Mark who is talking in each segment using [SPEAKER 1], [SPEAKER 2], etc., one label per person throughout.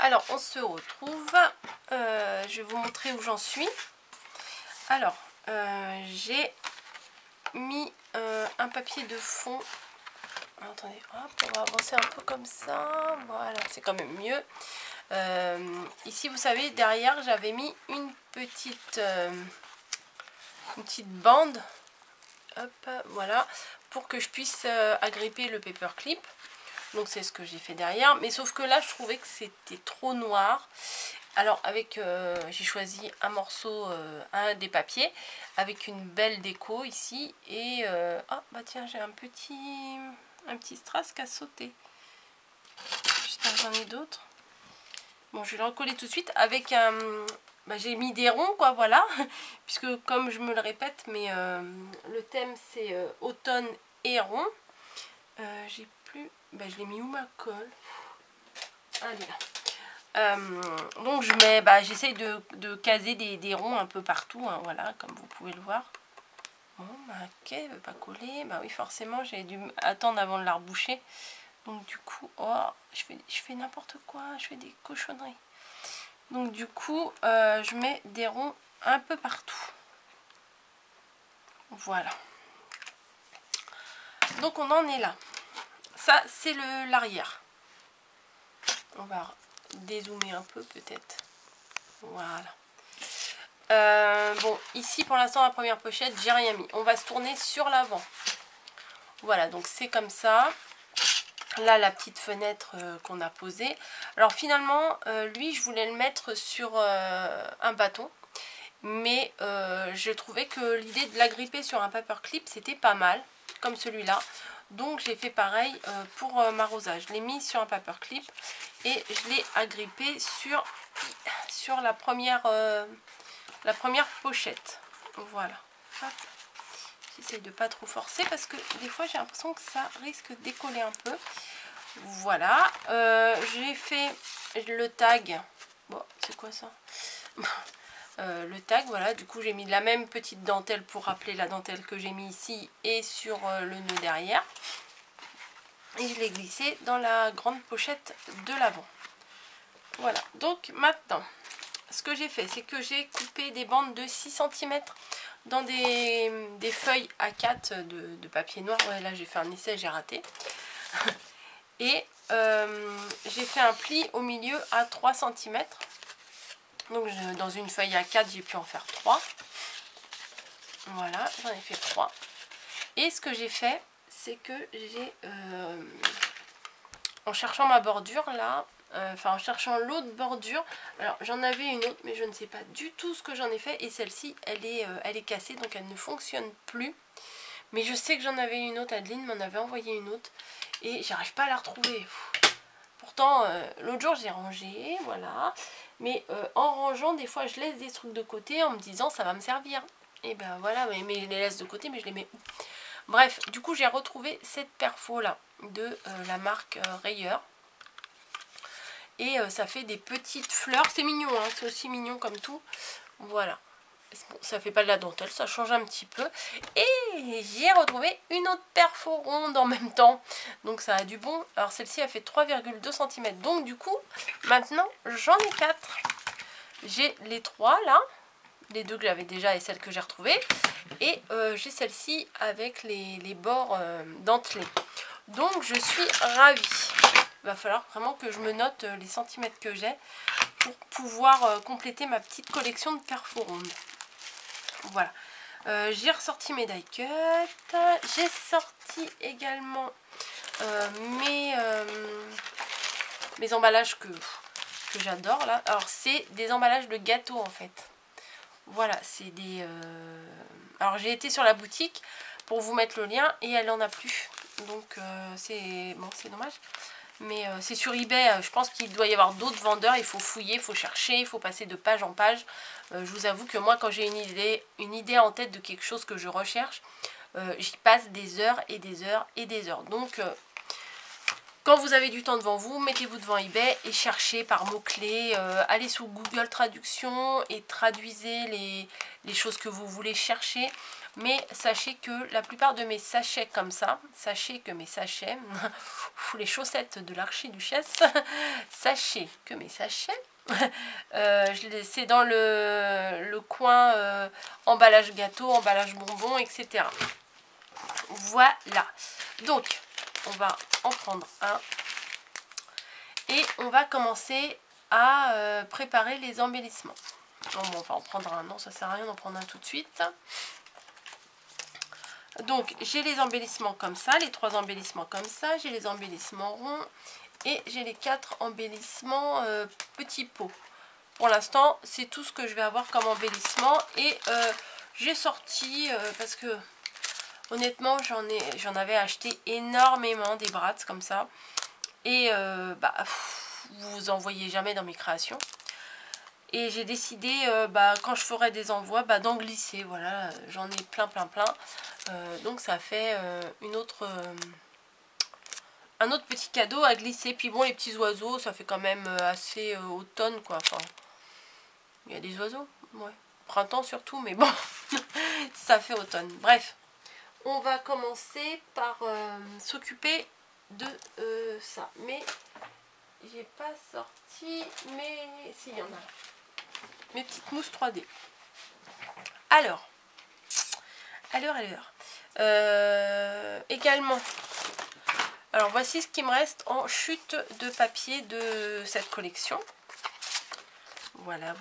[SPEAKER 1] Alors on se retrouve, je vais vous montrer où j'en suis. Alors j'ai mis un papier de fond. Attendez, hop, on va avancer un peu comme ça, voilà, c'est quand même mieux. Ici vous savez, derrière j'avais mis une petite bande, hop, voilà, pour que je puisse agripper le paperclip. Donc c'est ce que j'ai fait derrière, mais sauf que là je trouvais que c'était trop noir. Alors avec j'ai choisi un morceau, un des papiers avec une belle déco ici, et ah bah tiens, j'ai un petit strass qui a sauté. J'espère que j'en ai d'autres. Bon, je vais le recoller tout de suite avec un... Bah, j'ai mis des ronds, quoi, voilà. Puisque, comme je me le répète, mais le thème, c'est automne et rond. J'ai plus... Bah, je l'ai mis où, ma colle? Allez, là. Donc, je mets... Bah, j'essaye de caser des ronds un peu partout, hein, voilà, comme vous pouvez le voir. Bon, bah, ok, elle veut pas coller. Bah oui, forcément, j'ai dû attendre avant de la reboucher. Donc du coup, oh, je fais n'importe quoi, je fais des cochonneries. Donc du coup, je mets des ronds un peu partout. Voilà. Donc on en est là. Ça, c'est l'arrière. On va dézoomer un peu peut-être. Voilà. Bon, ici pour l'instant, la première pochette, j'ai rien mis. On va se tourner sur l'avant. Voilà, donc c'est comme ça. Là, la petite fenêtre qu'on a posée. Alors finalement, lui, je voulais le mettre sur un bâton. Mais je trouvais que l'idée de l'agripper sur un paperclip, c'était pas mal, comme celui-là. Donc j'ai fait pareil pour ma rosa. Je l'ai mis sur un paperclip et je l'ai agrippé sur la première pochette. Voilà. J'essaye de pas trop forcer parce que des fois j'ai l'impression que ça risque de décoller un peu. Voilà. J'ai fait le tag. Bon, c'est quoi ça? Le tag, voilà, du coup j'ai mis de la même petite dentelle pour rappeler la dentelle que j'ai mis ici et sur le nœud derrière, et je l'ai glissé dans la grande pochette de l'avant. Voilà, donc maintenant ce que j'ai fait, c'est que j'ai coupé des bandes de 6 cm dans des feuilles A4 de papier noir. Ouais, là j'ai fait un essai, j'ai raté. Et j'ai fait un pli au milieu à 3 cm. Donc dans une feuille A4, j'ai pu en faire 3. Voilà, j'en ai fait 3. Et ce que j'ai fait, c'est que j'ai, en cherchant ma bordure là, en cherchant l'autre bordure, alors j'en avais une autre, mais je ne sais pas du tout ce que j'en ai fait. Et celle-ci, elle est cassée, donc elle ne fonctionne plus. Mais je sais que j'en avais une autre, Adeline m'en avait envoyé une autre. Et j'arrive pas à la retrouver. Pourtant, l'autre jour j'ai rangé, voilà. Mais en rangeant, des fois je laisse des trucs de côté en me disant ça va me servir. Et ben voilà, mais je les laisse de côté, mais je les mets où? Bref, du coup j'ai retrouvé cette perfo là de la marque Rayer. Et ça fait des petites fleurs, c'est mignon, hein, c'est aussi mignon comme tout. Voilà. Bon, ça fait pas de la dentelle, ça change un petit peu. Et j'ai retrouvé une autre perfo ronde en même temps. Donc ça a du bon. Alors celle-ci a fait 3,2 cm. Donc du coup, maintenant j'en ai 4. J'ai les 3 là. Les 2 que j'avais déjà et celle que j'ai retrouvée. Et j'ai celle-ci avec les bords dentelés. Donc je suis ravie. Il va falloir vraiment que je me note les centimètres que j'ai pour pouvoir compléter ma petite collection de perfos rondes. Voilà, j'ai ressorti mes die cuts, j'ai sorti également mes emballages que j'adore là. Alors c'est des emballages de gâteaux en fait. Voilà, c'est des... Alors j'ai été sur la boutique pour vous mettre le lien et elle en a plus. Donc c'est bon, c'est dommage. Mais c'est sur eBay, je pense qu'il doit y avoir d'autres vendeurs, il faut fouiller, il faut chercher, il faut passer de page en page. Je vous avoue que moi quand j'ai une idée en tête de quelque chose que je recherche, j'y passe des heures et des heures et des heures. Donc quand vous avez du temps devant vous, mettez-vous devant eBay et cherchez par mots-clés, allez sous Google Traduction et traduisez les choses que vous voulez chercher. Mais sachez que la plupart de mes sachets comme ça, sachez que mes sachets, les chaussettes de l'archiduchesse, sachez que mes sachets, c'est dans le coin emballage gâteau, emballage bonbon, etc. Voilà. Donc, on va en prendre un. Et on va commencer à préparer les embellissements. Bon, on va en prendre un. Non, ça sert à rien d'en prendre un tout de suite. Donc, j'ai les embellissements comme ça, les 3 embellissements comme ça. J'ai les embellissements ronds. Et j'ai les 4 embellissements petits pots. Pour l'instant, c'est tout ce que je vais avoir comme embellissement. Et j'ai sorti, parce que honnêtement, j'en avais acheté énormément des brats comme ça. Et vous en voyez jamais dans mes créations. Et j'ai décidé, quand je ferai des envois, d'en glisser. Voilà, j'en ai plein. Donc ça fait un autre petit cadeau à glisser. Puis bon, les petits oiseaux, ça fait quand même assez automne, quoi. Enfin, il y a des oiseaux, ouais. Printemps surtout, mais bon, ça fait automne. Bref, on va commencer par s'occuper de ça. Mais j'ai pas sorti, mais si, il y en a. Mes petites mousses 3D. Alors, également, alors voici ce qui me reste en chute de papier de cette collection. Voilà,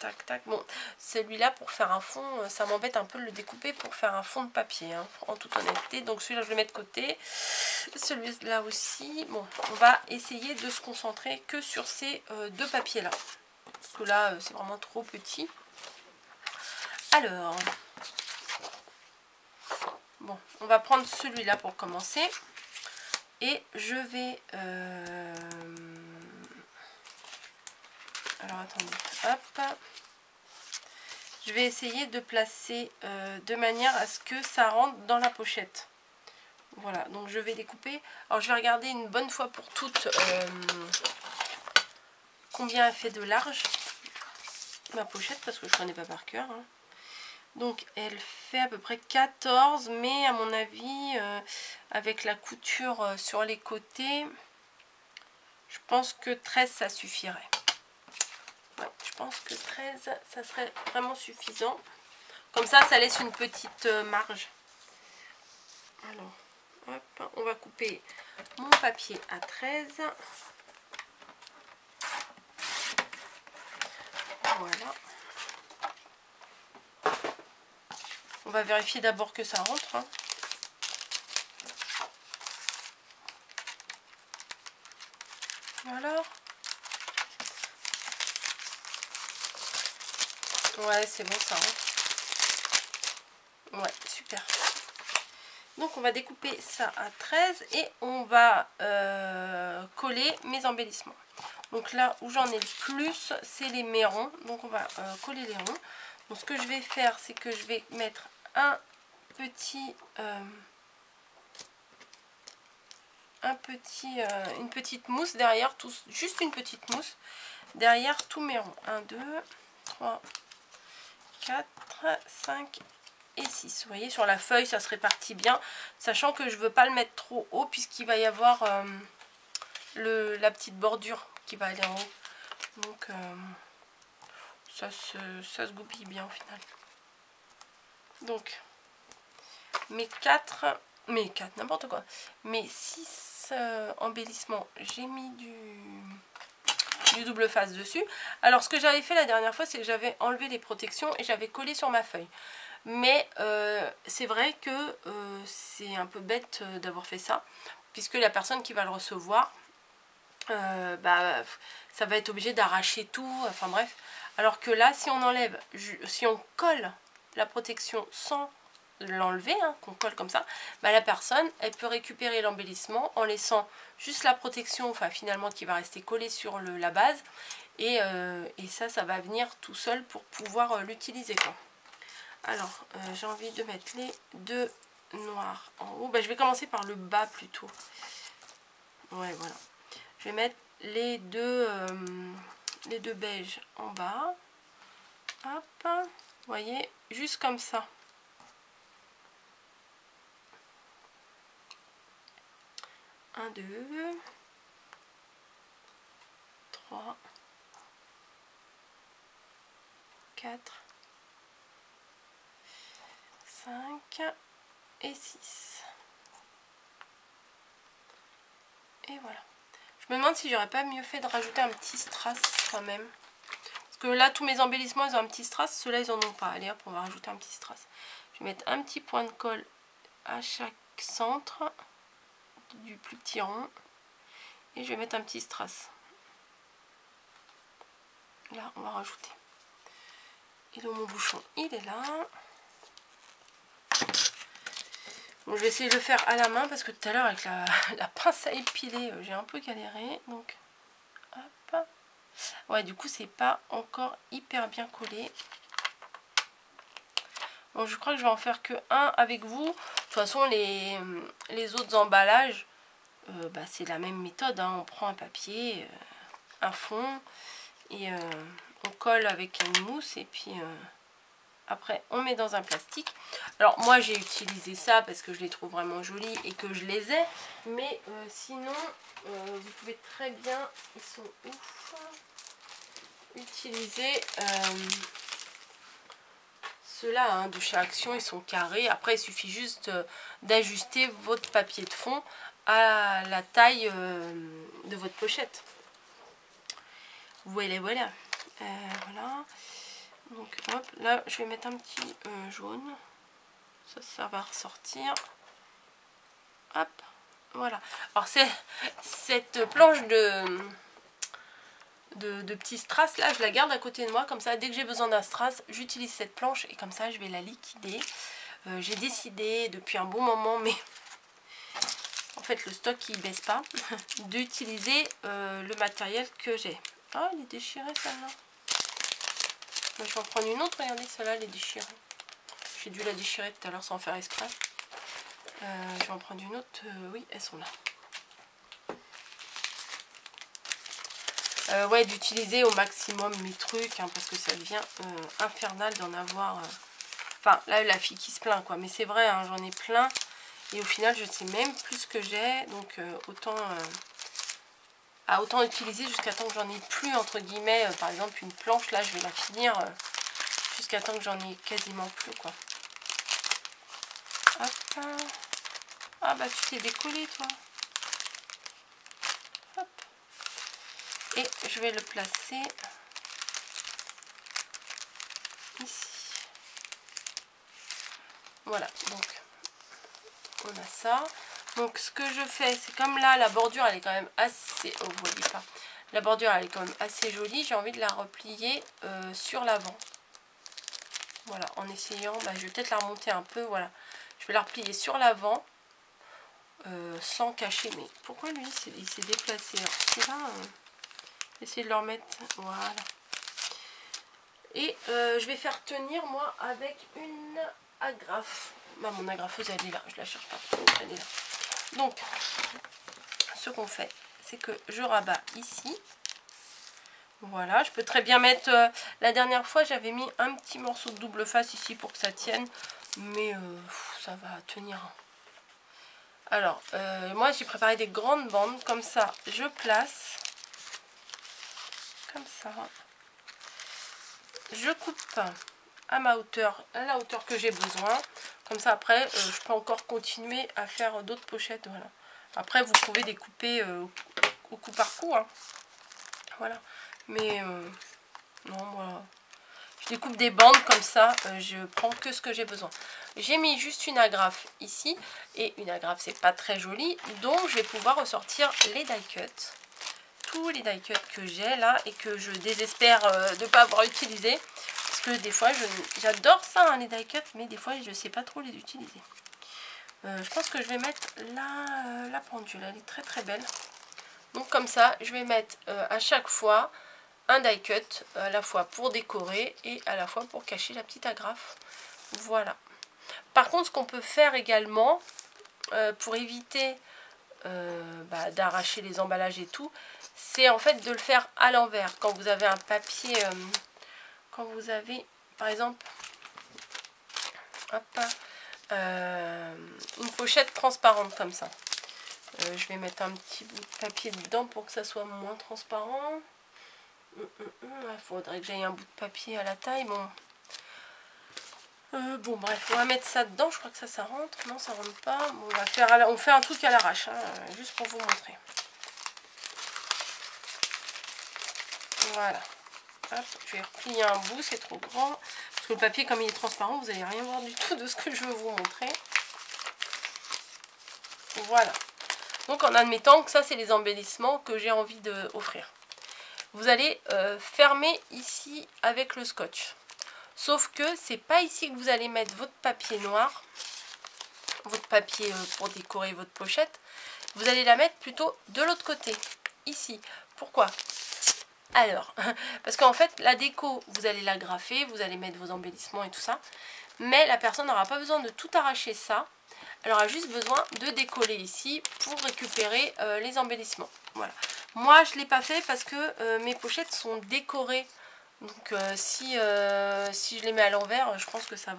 [SPEAKER 1] tac. Bon, celui-là pour faire un fond, ça m'embête un peu de le découper pour faire un fond de papier, hein, en toute honnêteté. Donc celui-là, je le mets de côté. Celui-là aussi. Bon, on va essayer de se concentrer que sur ces 2 papiers-là. Parce que là, c'est vraiment trop petit. Alors, bon, on va prendre celui-là pour commencer. Et je vais... Alors, attendez. Hop. Je vais essayer de placer de manière à ce que ça rentre dans la pochette. Voilà, donc je vais découper. Alors, je vais regarder une bonne fois pour toutes combien elle fait de large, ma pochette, parce que je ne connais pas par cœur. Hein. Donc, elle fait à peu près 14, mais à mon avis, avec la couture sur les côtés, je pense que 13, ça suffirait. Ouais, je pense que 13, ça serait vraiment suffisant. Comme ça, ça laisse une petite marge. Alors, hop, on va couper mon papier à 13. Voilà. On va vérifier d'abord que ça rentre. Hein. Alors. Ouais, c'est bon, ça rentre. Ouais, super. Donc on va découper ça à 13 et on va coller mes embellissements. Donc là où j'en ai le plus, c'est les mérons. Donc on va coller les ronds. Donc ce que je vais faire, c'est que je vais mettre une petite mousse derrière, juste une petite mousse derrière tous mes ronds. 1, 2, 3, 4, 5 et 6. Vous voyez, sur la feuille, ça se répartit bien, sachant que je ne veux pas le mettre trop haut, puisqu'il va y avoir la petite bordure qui va aller en haut. Donc, ça se goupille bien au final. Donc, mes 4, n'importe quoi, mes 6 embellissements, j'ai mis du double face dessus. Alors, ce que j'avais fait la dernière fois, c'est que j'avais enlevé les protections et j'avais collé sur ma feuille. Mais c'est vrai que c'est un peu bête d'avoir fait ça, puisque la personne qui va le recevoir, ça va être obligé d'arracher tout, enfin bref. Alors que là, si on enlève, si on colle la protection sans l'enlever, hein, qu'on colle comme ça, la personne, elle peut récupérer l'embellissement en laissant juste la protection, enfin finalement qui va rester collée sur la base. Et ça va venir tout seul pour pouvoir l'utiliser, quoi. Alors, j'ai envie de mettre les 2 noirs en haut. Je vais commencer par le bas plutôt. Ouais, voilà. Je vais mettre les deux beiges en bas. Hop. voyez, juste comme ça. Un, 2, 3, 4, 5 et 6. Et voilà. Je me demande si j'aurais pas mieux fait de rajouter un petit strass quand même. Parce que là, tous mes embellissements, ils ont un petit strass. Ceux-là, ils en ont pas. Allez hop, on va rajouter un petit strass. Je vais mettre un petit point de colle à chaque centre du plus petit rond. Et je vais mettre un petit strass. Là, on va rajouter. Il est où mon bouchon? Il est là. Bon, je vais essayer de le faire à la main parce que tout à l'heure avec la pince à épiler, j'ai un peu galéré. Donc, hop. Ouais, du coup, c'est pas encore hyper bien collé. Bon, je crois que je vais en faire que un avec vous. De toute façon, les autres emballages, bah, c'est la même méthode. Hein. On prend un papier, un fond, et on colle avec une mousse, et puis après, on met dans un plastique. Alors, moi, j'ai utilisé ça parce que je les trouve vraiment jolis et que je les ai. Mais sinon, vous pouvez très bien, ils sont ouf, utiliser ceux-là hein, de chez Action. Ils sont carrés. Après, il suffit juste d'ajuster votre papier de fond à la taille de votre pochette. Voilà, voilà. Voilà. Donc hop, là je vais mettre un petit jaune. Ça va ressortir. Hop, voilà. Alors cette planche de petits strass là, je la garde à côté de moi. Comme ça, dès que j'ai besoin d'un strass, j'utilise cette planche. Et comme ça, je vais la liquider. J'ai décidé depuis un bon moment, mais en fait le stock il baisse pas, d'utiliser le matériel que j'ai. Ah, il est déchiré celle-là. Je vais en prendre une autre, regardez, celle-là elle est déchirée. J'ai dû la déchirer tout à l'heure sans faire exprès. Je vais en prendre une autre, oui, elles sont là. Ouais, d'utiliser au maximum mes trucs, hein, parce que ça devient infernal d'en avoir. Enfin, là, la fille qui se plaint, quoi. Mais c'est vrai, hein, j'en ai plein. Et au final, je sais même plus ce que j'ai. Donc, autant utiliser jusqu'à temps que j'en ai plus, entre guillemets. Par exemple, une planche, là, je vais la finir jusqu'à temps que j'en ai quasiment plus, quoi. Hop. Ah bah tu t'es décollé, toi. Hop. Et je vais le placer ici. Voilà, donc on a ça. Donc ce que je fais, c'est comme là, la bordure, elle est quand même assez... Oh, vous voyez pas. La bordure, elle est quand même assez jolie. J'ai envie de la replier sur l'avant. Voilà, en essayant... Bah, je vais peut-être la remonter un peu, voilà. Je vais la replier sur l'avant. Sans cacher. Mais pourquoi lui, il s'est déplacé? Celui-là, essayer de le remettre. Voilà. Et je vais faire tenir, moi, avec une agrafe. Bah, mon agrafeuse, elle est là. Je la cherche pas. Elle est là. Donc, ce qu'on fait, c'est que je rabats ici. Voilà, je peux très bien mettre... la dernière fois, j'avais mis un petit morceau de double face ici pour que ça tienne. Mais ça va tenir. Alors, moi, j'ai préparé des grandes bandes. Comme ça, je place. Comme ça. Je coupe à ma hauteur, à la hauteur que j'ai besoin. Comme ça, après, je peux encore continuer à faire d'autres pochettes. Voilà. Après, vous pouvez découper au coup par coup. Hein. Voilà. Mais non, voilà. Je découpe des bandes comme ça. Je prends que ce que j'ai besoin. J'ai mis juste une agrafe ici. Et une agrafe, c'est pas très joli. Donc, je vais pouvoir ressortir les die cuts. Tous les die cuts que j'ai là et que je désespère de ne pas avoir utilisé. Parce que des fois, j'adore ça, hein, les die cuts, mais des fois, je ne sais pas trop les utiliser. Je pense que je vais mettre la pendule. Elle est très très belle. Donc comme ça, je vais mettre à chaque fois un die cut, à la fois pour décorer et à la fois pour cacher la petite agrafe. Voilà. Par contre, ce qu'on peut faire également, pour éviter d'arracher les emballages et tout, c'est en fait de le faire à l'envers. Quand vous avez un papier, quand vous avez par exemple, hop, une pochette transparente comme ça. Je vais mettre un petit bout de papier dedans pour que ça soit moins transparent. Il faudrait que j'aille un bout de papier à la taille. Bon. Bon bref, on va mettre ça dedans. Je crois que ça rentre. Non, ça rentre pas. Bon, on fait un truc à l'arrache, hein, juste pour vous montrer. Voilà. Hop, je vais replier un bout, c'est trop grand. Parce que le papier, comme il est transparent, vous n'allez rien voir du tout de ce que je veux vous montrer. Voilà. Donc en admettant que ça, c'est les embellissements que j'ai envie d'offrir. Vous allez fermer ici avec le scotch. Sauf que c'est pas ici que vous allez mettre votre papier noir. Votre papier pour décorer votre pochette. Vous allez la mettre plutôt de l'autre côté. Ici. Pourquoi ? Alors, parce qu'en fait, la déco, vous allez la graffer, vous allez mettre vos embellissements et tout ça. Mais la personne n'aura pas besoin de tout arracher ça. Elle aura juste besoin de décoller ici pour récupérer les embellissements. Voilà. Moi, je ne l'ai pas fait parce que mes pochettes sont décorées. Donc, si je les mets à l'envers, je pense que ça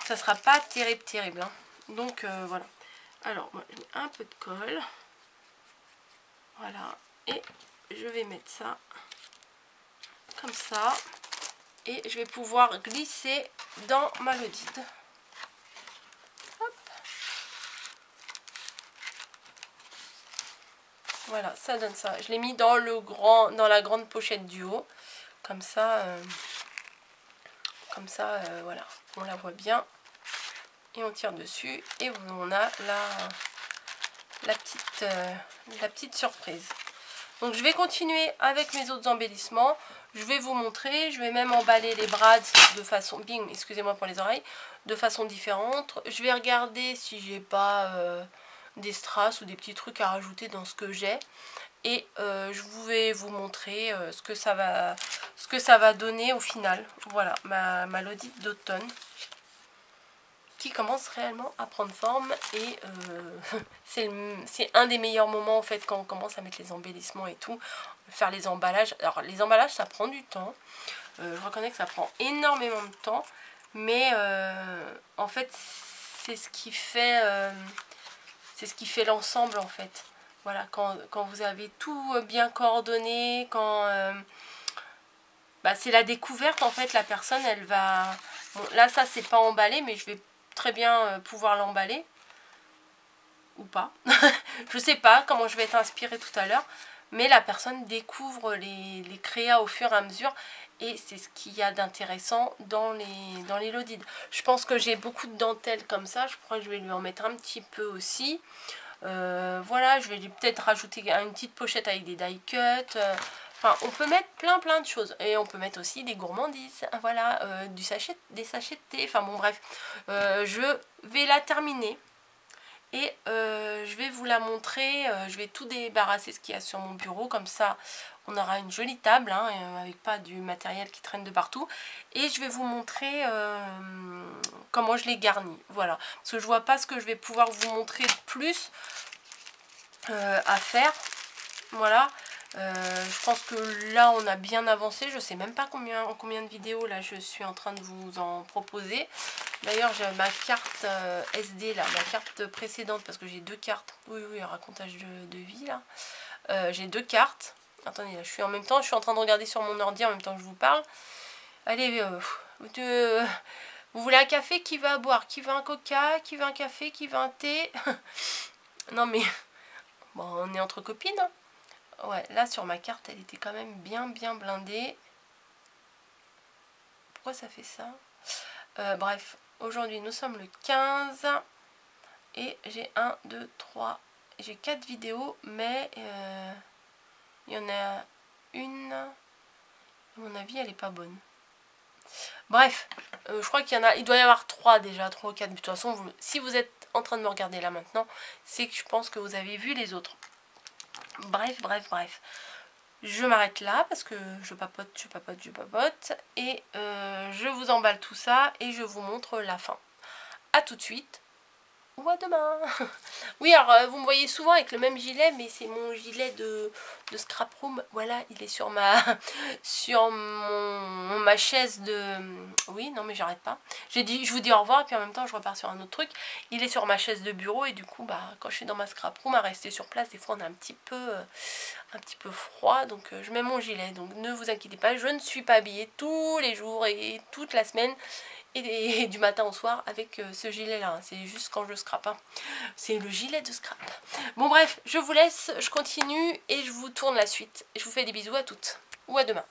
[SPEAKER 1] sera pas terrible. Hein. Donc, voilà. Alors, moi, je mets un peu de colle. Voilà. Et je vais mettre ça comme ça. Et je vais pouvoir glisser dans ma Lodide. Voilà, ça donne ça. Je l'ai mis dans dans la grande pochette du haut. Comme ça, voilà. On la voit bien. Et on tire dessus. Et on a la petite surprise. Donc je vais continuer avec mes autres embellissements. Je vais vous montrer. Je vais même emballer les brads de façon... Bing, excusez-moi pour les oreilles. De façon différente. Je vais regarder si j'ai pas... des strass ou des petits trucs à rajouter dans ce que j'ai, et je vais vous montrer ce que ça va donner au final. Voilà, ma Lodide d'automne qui commence réellement à prendre forme, et c'est un des meilleurs moments en fait quand on commence à mettre les embellissements et tout, faire les emballages. Alors les emballages, ça prend du temps, je reconnais que ça prend énormément de temps, mais en fait c'est ce qui fait l'ensemble en fait. Voilà, quand vous avez tout bien coordonné, quand c'est la découverte en fait, la personne elle va... Bon, là ça c'est pas emballé, mais je vais très bien pouvoir l'emballer. Ou pas. Je sais pas comment je vais être inspirée tout à l'heure, mais la personne découvre les créas au fur et à mesure. Et c'est ce qu'il y a d'intéressant dans les Lodides. Je pense que j'ai beaucoup de dentelle comme ça. Je crois que je vais lui en mettre un petit peu aussi. Voilà, je vais lui peut-être rajouter une petite pochette avec des die cuts. Enfin, on peut mettre plein de choses. Et on peut mettre aussi des gourmandises. Voilà, des sachets de thé. Enfin bon, bref. Je vais la terminer. Et je vais vous la montrer. Je vais tout débarrasser ce qu'il y a sur mon bureau. Comme ça, on aura une jolie table, hein, avec pas du matériel qui traîne de partout. Et je vais vous montrer comment je les garnis. Voilà. Parce que je vois pas ce que je vais pouvoir vous montrer de plus à faire. Voilà. Je pense que là on a bien avancé. Je sais même pas combien de vidéos là je suis en train de vous en proposer. D'ailleurs j'ai ma carte SD là, ma carte précédente, parce que j'ai deux cartes. Oui, racontage de vie là. J'ai deux cartes. Attendez, là, je suis en train de regarder sur mon ordi en même temps que je vous parle. Allez, vous voulez un café? Qui va boire? Qui veut un coca? Qui veut un café? Qui veut un thé? Non mais bon, on est entre copines, hein. Ouais, là sur ma carte, elle était quand même bien blindée. Pourquoi ça fait ça? Bref, aujourd'hui nous sommes le 15 et j'ai 1, 2, 3, j'ai 4 vidéos, mais il y en a une, à mon avis, elle est pas bonne. Bref, je crois il doit y avoir 3 déjà, 3 ou 4. De toute façon, si vous êtes en train de me regarder là maintenant, c'est que je pense que vous avez vu les autres. Bref. Je m'arrête là parce que je papote. Et je vous emballe tout ça et je vous montre la fin. A tout de suite. ou à demain. Oui, alors vous me voyez souvent avec le même gilet, mais c'est mon gilet de Scrap Room. Voilà, il est sur ma ma chaise de... Oui, non mais j'arrête pas. J'ai dit, je vous dis au revoir et puis en même temps je repars sur un autre truc. Il est sur ma chaise de bureau et du coup, bah, quand je suis dans ma Scrap Room, à rester sur place, des fois on a un petit peu froid, donc je mets mon gilet. Donc ne vous inquiétez pas, je ne suis pas habillée tous les jours et toute la semaine. Et du matin au soir avec ce gilet là, c'est juste quand je scrape, hein. C'est le gilet de scrap. Bon bref, je vous laisse, je continue et je vous tourne la suite. Je vous fais des bisous à toutes, ou à demain.